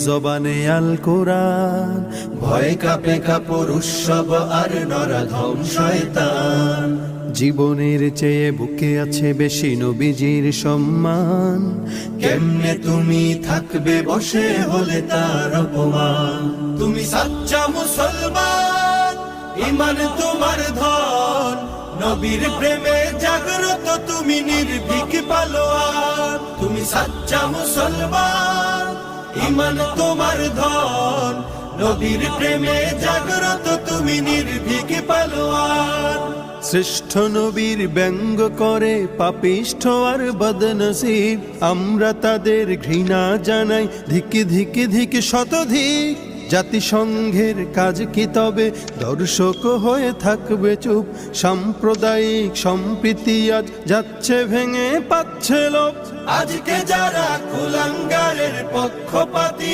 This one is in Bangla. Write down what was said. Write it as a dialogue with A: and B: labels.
A: জবানে আল কোরআন,
B: ভয় কাঁপে কাপড় উৎসব আর নরাধম শয়তান।
A: জীবনের চেয়ে বুকে আছে বেশি নবীজির সম্মান।
B: কেমনে তুমি থাকবে বসে হলে তার অপমান। তুমি সাচ্চা মুসলমান, ইমান তোমার ধন, নবীর প্রেমে জাগ্রত তুমি নির্ভীক পালোয়ান। তুমি সাচ্চা মুসলমান, ইমান তোমার ধন, নবীর প্রেমে জাগ্রত তুমি নির্ভীক পালোয়ান।
A: শ্রেষ্ঠ নবীর ব্যঙ্গ করে পাপিষ্ঠ আর বদনসিব, আমরা তাদের ঘৃণা জানাই ধিকে ধিকে ধিকে শতধিক। জাতিসংঘের কাজ কি তবে দর্শক হয়ে থাকবে চুপ? সাম্প্রদায়িক সম্প্রীতি আজ যাচ্ছে ভেঙে, পাচ্ছে লোক।
B: আজকে যারা কুলাঙ্গারের পক্ষপাতী